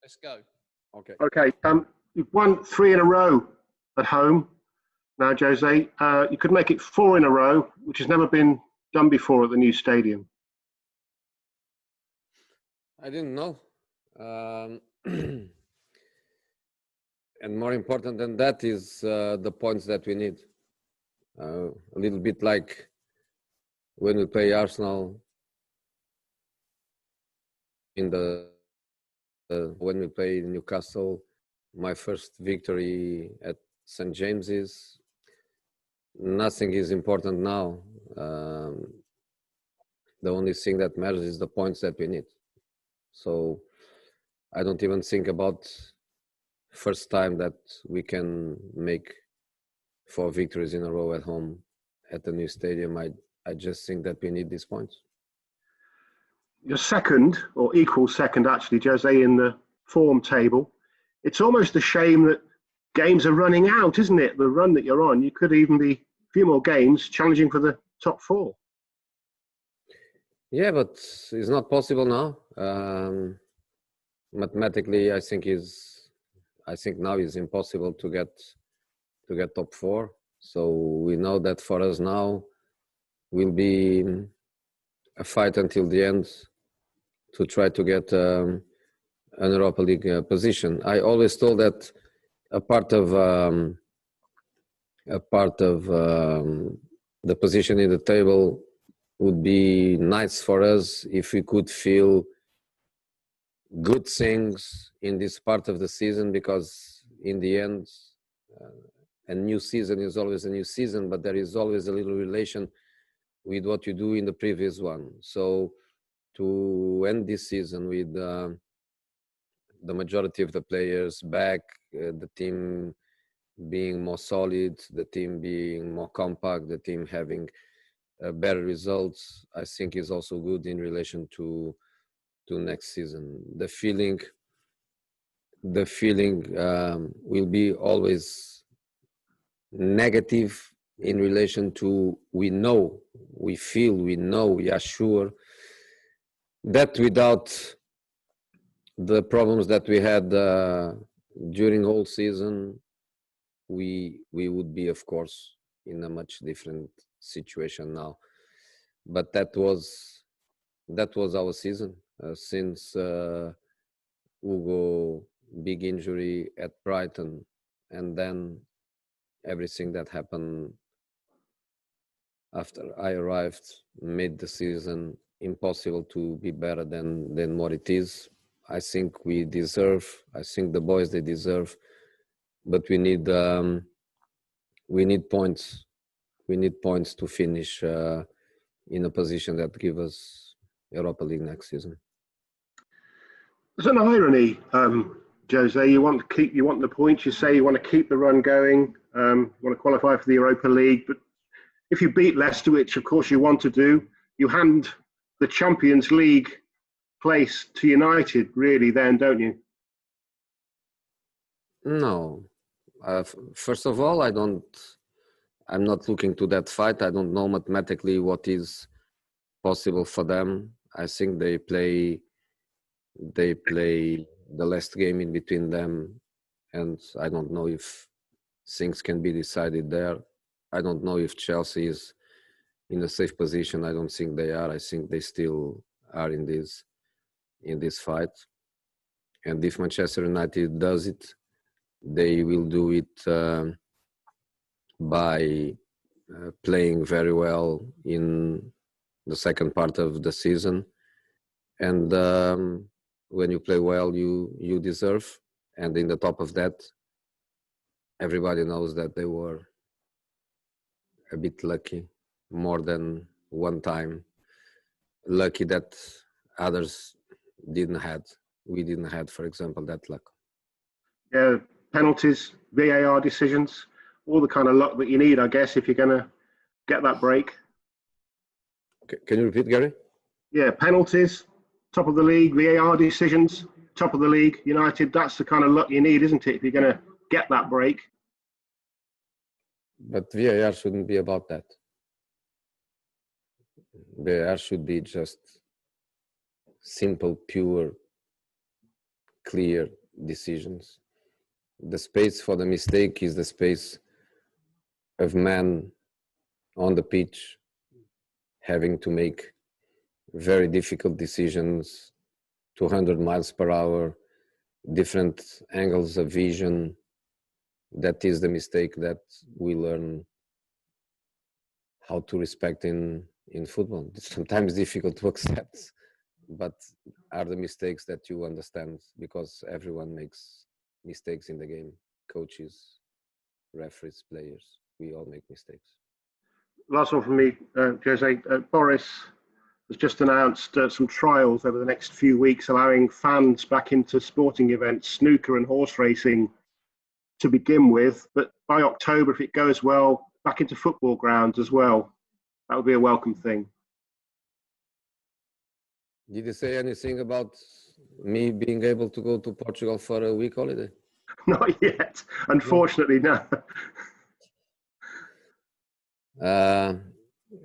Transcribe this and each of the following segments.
Let's go. Okay. Okay. You've won 3 in a row at home. Now, Jose, you could make it 4 in a row, which has never been done before at the new stadium. I didn't know. And more important than that is the points that we need. A little bit like when we play Arsenal in when we play Newcastle, my first victory at St. James's. Nothing is important now. The only thing that matters is the points that we need. So I don't even think about first time that we can make 4 victories in a row at home at the new stadium. I just think that we need these points. You're second, or equal second actually, Jose, in the form table. It's almost a shame that games are running out, isn't it? The run that you're on, you could even be a few more games challenging for the top 4. Yeah, but it's not possible now. Mathematically, I think now it's impossible to get top 4. So we know that for us now will be a fight until the end to try to get an Europa League position. I always told that a part of the position in the table would be nice for us if we could feel good things in this part of the season, because in the end, a new season is always a new season, but there is always a little relation with what you do in the previous one. So to end this season with the majority of the players back, the team being more solid, the team being more compact, the team having better results, I think is also good in relation to next season. The feeling will be always negative in relation to we are sure that without the problems that we had during whole season, we would be, of course, in a much different situation now. But that was our season since Hugo big injury at Brighton, and then everything that happened after I arrived made the season impossible to be better than what it is. I think the boys, they deserve, but we need points. We need points to finish in a position that give us Europa League next season. There's an irony, Jose. You want the points. You say you want to keep the run going. Want to qualify for the Europa League, but if you beat Leicester, which of course you want to do, you hand the Champions League place to United, really, then, don't you? No. First of all, I'm not looking to that fight. I don't know mathematically what is possible for them. I think they play the last game in between them, and I don't know if things can be decided there. I don't know if Chelsea is in a safe position. I don't think they are. I think they still are in this fight. And if Manchester United does it, they will do it by playing very well in the second part of the season. And when you play well, you deserve. And in the top of that, everybody knows that they were a bit lucky, more than one time. Lucky that others didn't have. We didn't have, for example, that luck. Yeah, penalties, VAR decisions, all the kind of luck that you need, I guess, if you're going to get that break. Can you repeat, Gary? Yeah, penalties, top of the league, VAR decisions, top of the league, United, that's the kind of luck you need, isn't it, if you're going to get that break? But VAR shouldn't be about that. VAR should be just simple, pure, clear decisions. The space for the mistake is the space of man on the pitch having to make very difficult decisions, 200 miles per hour, different angles of vision. That is the mistake that we learn how to respect in football. It's sometimes difficult to accept, but are the mistakes that you understand, because everyone makes mistakes in the game. Coaches, referees, players, we all make mistakes. Last one from me, Jose. Boris has just announced some trials over the next few weeks, allowing fans back into sporting events, snooker and horse racing to begin with. But by October, if it goes well, back into football grounds as well. That would be a welcome thing. Did you say anything about me being able to go to Portugal for a week holiday? Not yet, unfortunately, no.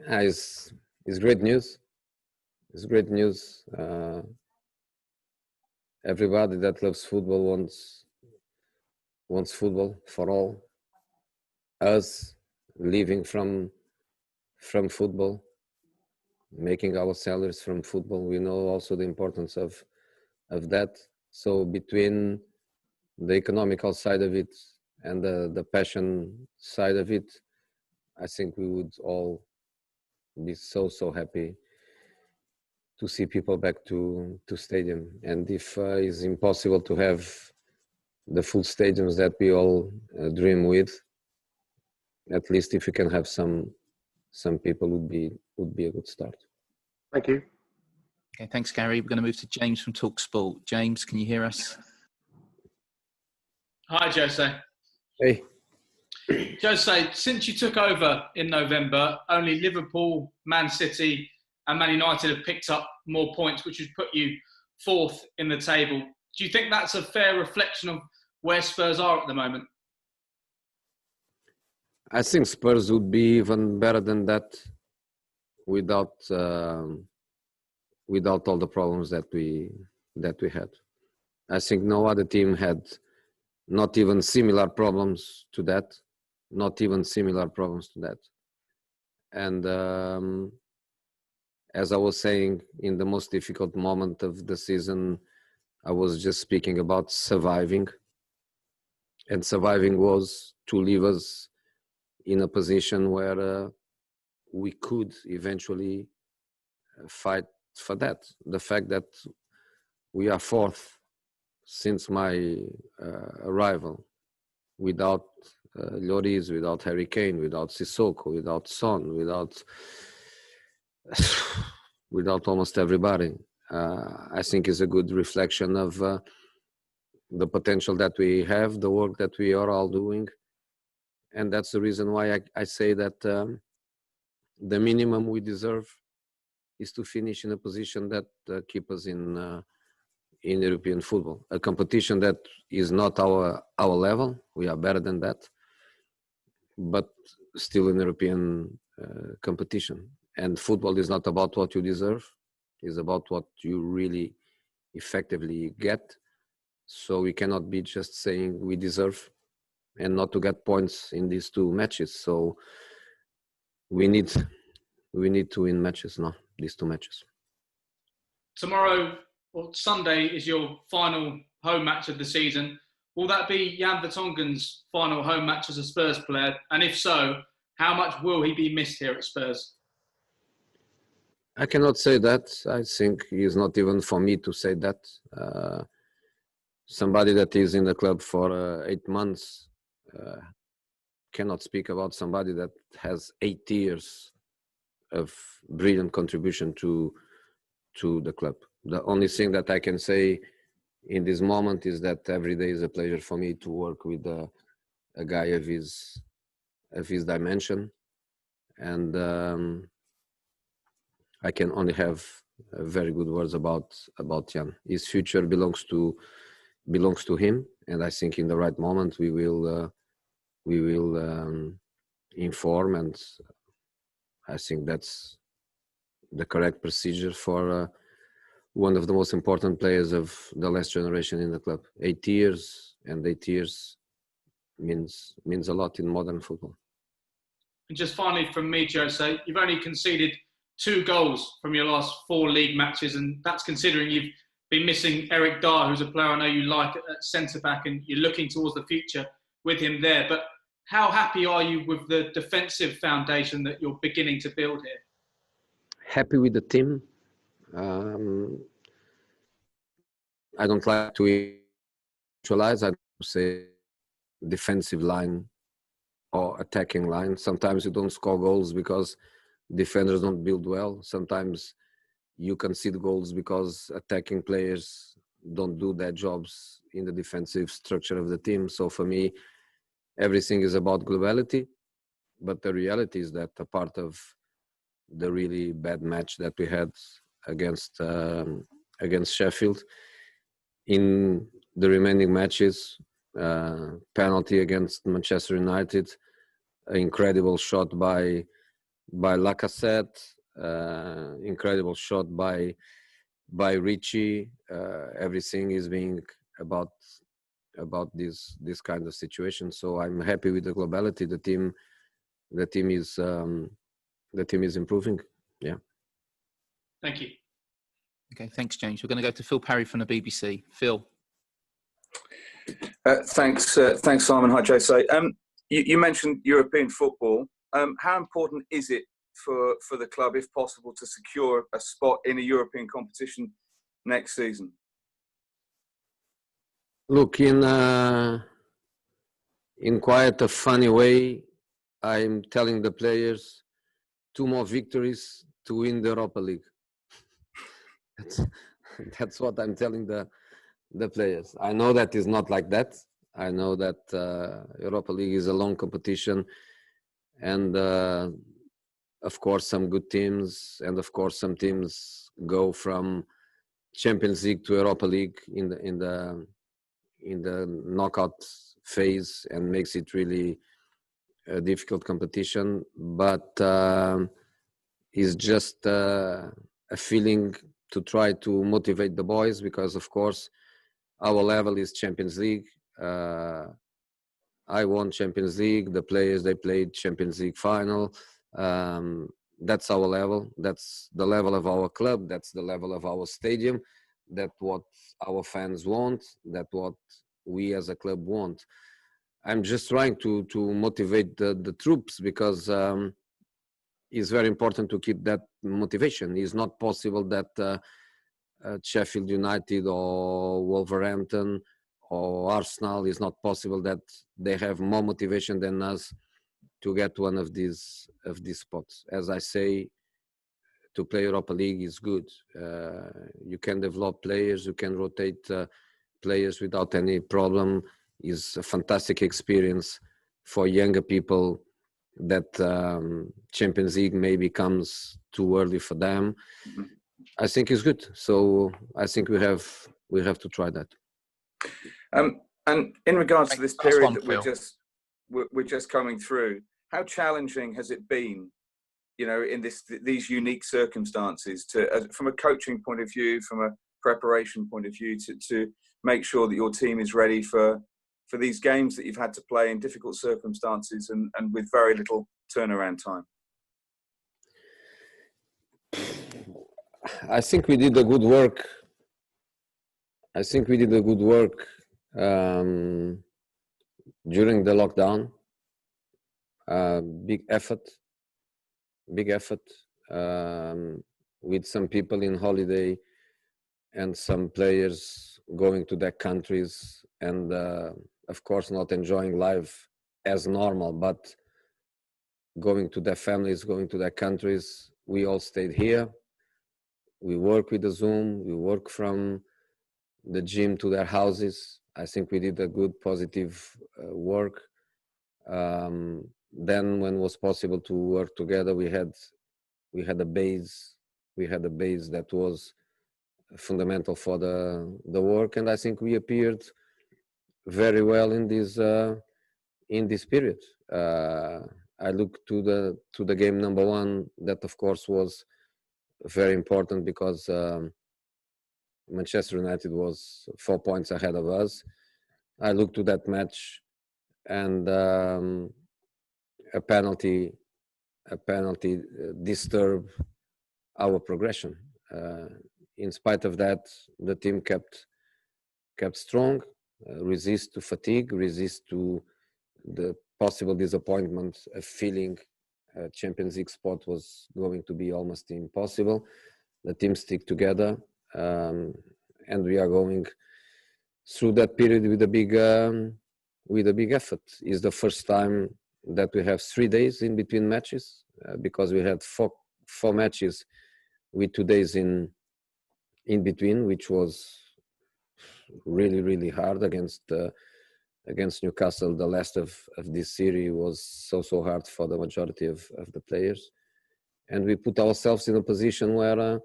It's great news. It's great news. Everybody that loves football wants football for all. Us living from football, making our salaries from football. We know also the importance of that. So between the economical side of it and the passion side of it, I think we would all be so happy to see people back to stadium. And if it's impossible to have the full stadiums that we all dream with, at least if we can have some people, would be a good start. Thank you. Okay, thanks, Gary. We're going to move to James from TalkSport. James, can you hear us? Hi, Jose. Hey. Jose, since you took over in November, only Liverpool, Man City and Man United have picked up more points, which has put you fourth in the table. Do you think that's a fair reflection of where Spurs are at the moment? I think Spurs would be even better than that without all the problems that we had. I think no other team had not even similar problems to that. And as I was saying, in the most difficult moment of the season, I was just speaking about surviving. And surviving was to leave us in a position where we could eventually fight for that. The fact that we are fourth since my arrival, without Lloris, without Harry Kane, without Sissoko, without Son, without almost everybody, I think is a good reflection of the potential that we have, the work that we are all doing. And that's the reason why I say that the minimum we deserve is to finish in a position that keep us in European football, a competition that is not our level. We are better than that, but still in European competition. And football is not about what you deserve; it's about what you really effectively get. So we cannot be just saying we deserve and not to get points in these two matches. So we need to win matches now, these two matches. Tomorrow or Sunday is your final home match of the season. Will that be Jan Vertonghen's final home match as a Spurs player? And if so, how much will he be missed here at Spurs? I cannot say that. I think it's not even for me to say that. Somebody that is in the club for 8 months cannot speak about somebody that has 8 years of brilliant contribution to the club. The only thing that I can say in this moment is that every day is a pleasure for me to work with a guy of his dimension, and I can only have very good words about Jan. His future belongs to him, and I think in the right moment we will inform, and I think that's the correct procedure for one of the most important players of the last generation in the club. 8 years, and 8 years means a lot in modern football. And just finally from me, Jose, you've only conceded 2 goals from your last 4 league matches, and that's considering you've been missing Eric Dyer, who's a player I know you like at centre-back, and you're looking towards the future with him there. But how happy are you with the defensive foundation that you're beginning to build here? Happy with the team. I don't like to neutralize. I say defensive line or attacking line. Sometimes you don't score goals because defenders don't build well. Sometimes you concede goals because attacking players don't do their jobs in the defensive structure of the team. So for me, everything is about globality. But the reality is that a part of the really bad match that we had against Sheffield, in the remaining matches, penalty against Manchester United, an incredible shot by Lacazette, incredible shot by Richie. Everything is being about this kind of situation. So I'm happy with the globality. The team is improving. Yeah. Thank you. Okay, thanks, James. We're going to go to Phil Parry from the BBC. Phil. Thanks, Simon. Hi, Jose. You mentioned European football. How important is it for the club, if possible, to secure a spot in a European competition next season? Look, in quite a funny way, I'm telling the players 2 more victories to win the Europa League. That's what I'm telling the players. I know that is not like that. I know that Europa League is a long competition, and of course some good teams, and of course some teams go from Champions League to Europa League in the knockout phase, and makes it really a difficult competition. But it's just a feeling to try to motivate the boys, because of course our level is Champions League. I won Champions League. The players, they played Champions League final. That's our level. That's the level of our club. That's the level of our stadium. That's what our fans want. That's what we as a club want. I'm just trying to motivate the troops, because it's very important to keep that motivation. It's not possible that Sheffield United or Wolverhampton or Arsenal, is not possible that they have more motivation than us to get one of these spots. As I say, to play Europa League is good. You can develop players, you can rotate players without any problem. Is a fantastic experience for younger people that Champions League maybe comes too early for them. Mm-hmm. I think it's good. So I think we have to try that. And in regards to this period that we're just coming through, how challenging has it been, in these unique circumstances, from a coaching point of view, from a preparation point of view, to make sure that your team is ready for these games that you've had to play in difficult circumstances and with very little turnaround time? I think we did a good work. During the lockdown. Big effort. With some people in holiday and some players going to their countries, and of course not enjoying life as normal, but going to their families, going to their countries. We all stayed here. We work with the Zoom. We work from the gym to their houses. I think we did a good, positive work. Then when it was possible to work together, we had a base. We had a base that was fundamental for the work, and I think we appeared very well in this period. I look to the game number 1. That of course was very important, because Manchester United was 4 points ahead of us. I looked to that match, and a penalty disturbed our progression. In spite of that, the team kept strong, resist to fatigue, resist to the possible disappointment of feeling a Champions League spot was going to be almost impossible. The team stick together, and we are going through that period with a big effort. It's the first time that we have 3 days in between matches, because we had four matches with 2 days in between, which was really hard against Newcastle. The last of this series was so hard for the majority of the players, and we put ourselves in a position where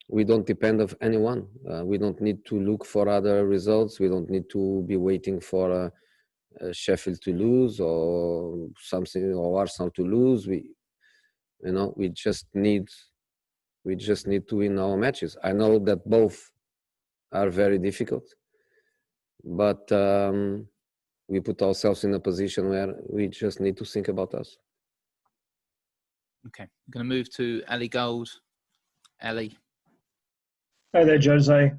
we don't depend on anyone. We don't need to look for other results. We don't need to be waiting for Sheffield to lose or something, or Arsenal to lose. We just need to win our matches. I know that both are very difficult, but we put ourselves in a position where we just need to think about us. Okay, I'm going to move to Ali Gold. Ali. Hey there, Jose.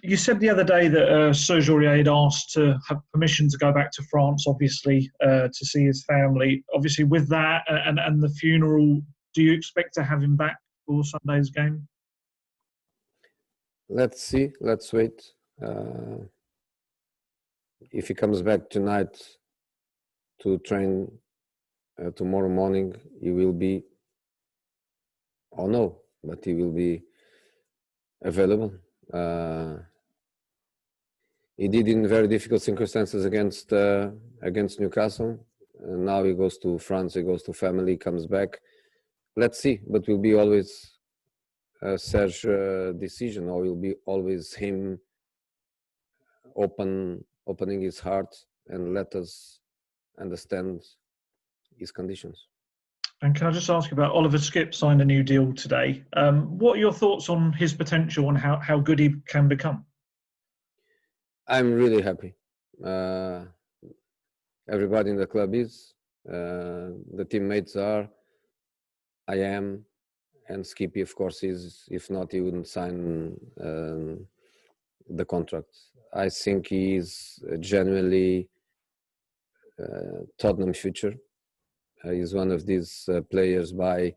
You said the other day that Serge Aurier had asked to have permission to go back to France, obviously, to see his family. Obviously, with that and the funeral, do you expect to have him back for Sunday's game? Let's see. Let's wait. If he comes back tonight to train tomorrow morning, he will be, or no, but he will be available. He did in very difficult circumstances against Newcastle. Now he goes to France, he goes to family, comes back. Let's see, but will be always Serge's decision, or will be always him opening his heart and let us understand his conditions. And can I just ask you about Oliver Skipp signed a new deal today? What are your thoughts on his potential and how good he can become? I'm really happy. Everybody in the club is. The teammates are. I am. And Skippy, of course, is. If not, he wouldn't sign the contract. I think he is genuinely Tottenham future. He's one of these players by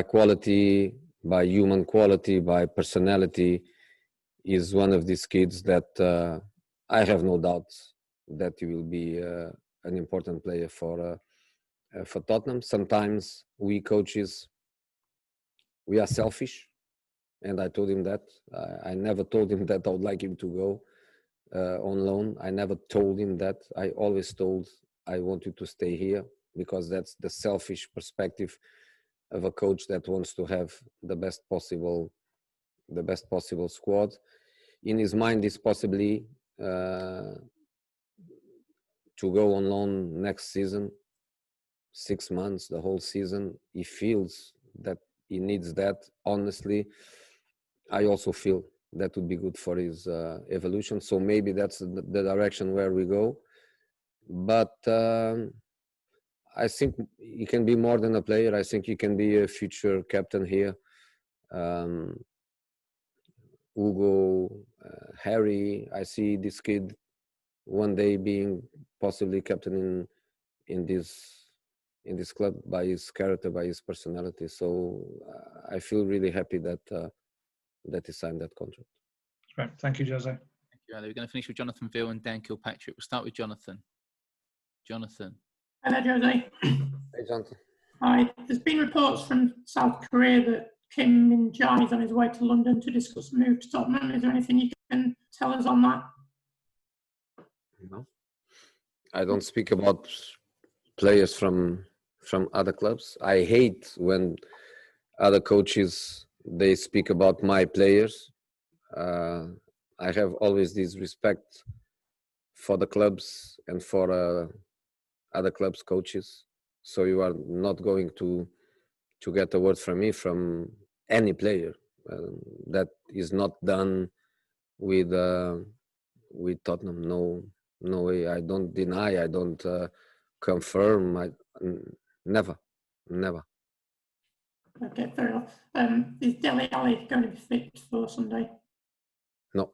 quality, by human quality, by personality. He's one of these kids that I have no doubt that he will be an important player for Tottenham. Sometimes we coaches, we are selfish, and I told him that. I never told him that I would like him to go on loan. I never told him that. I always told I want you to stay here, because that's the selfish perspective of a coach that wants to have the best possible squad. In his mind is possibly to go on loan next season, 6 months, the whole season. He feels that he needs that. Honestly, I also feel that would be good for his evolution. So maybe that's the direction where we go. But I think he can be more than a player. I think he can be a future captain here. Hugo, Harry, I see this kid one day being possibly captain in this club by his character, by his personality. So I feel really happy that he signed that contract. Great, thank you, Jose. Thank you, Ali. We're going to finish with Jonathan Veal and Dan Kilpatrick. We'll start with Jonathan. Jonathan. Hello, Jose. Hey, Jonathan. Hi. There's been reports from South Korea that Kim Min-jae is on his way to London to discuss a move to Tottenham. Is there anything you can tell us on that? No. I don't speak about players from other clubs. I hate when other coaches, they speak about my players. I have always this respect for the clubs and for other clubs' coaches. So you are not going to get a word from me from any player. That is not done with Tottenham. No way. I don't deny. I don't confirm. Never. Okay, fair enough. Is Dele Alli going to be fit for Sunday? No.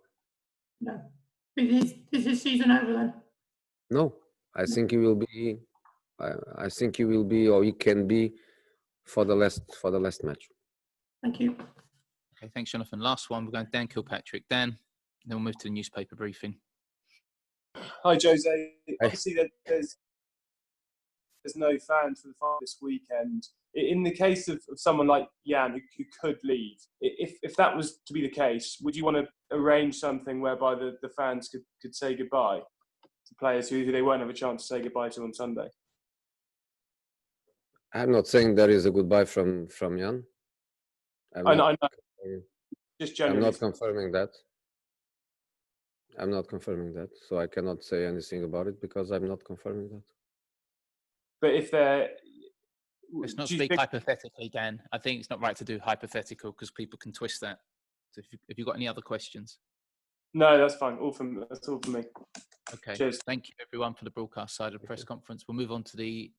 No. Is his season over then? No. I think he will be. I think he will be, or he can be, for the last match. Thank you. Okay, thanks, Jonathan. Last one, we're going Dan Kilpatrick. Dan, then we'll move to the newspaper briefing. Hi, Jose. Obviously, there's no fans for the final this weekend. In the case of someone like Jan who could leave, if that was to be the case, would you want to arrange something whereby the fans could say goodbye to players who they won't have a chance to say goodbye to on Sunday? I'm not saying there is a goodbye from Jan. I know. Just generally. I'm not confirming that. So I cannot say anything about it because I'm not confirming that. But if they're... Let's not speak hypothetically, Dan. I think it's not right to do hypothetical because people can twist that. So if you've got any other questions. No, that's fine. That's all for me. Okay. Cheers. Thank you, everyone, for the broadcast side of the press conference. We'll move on to the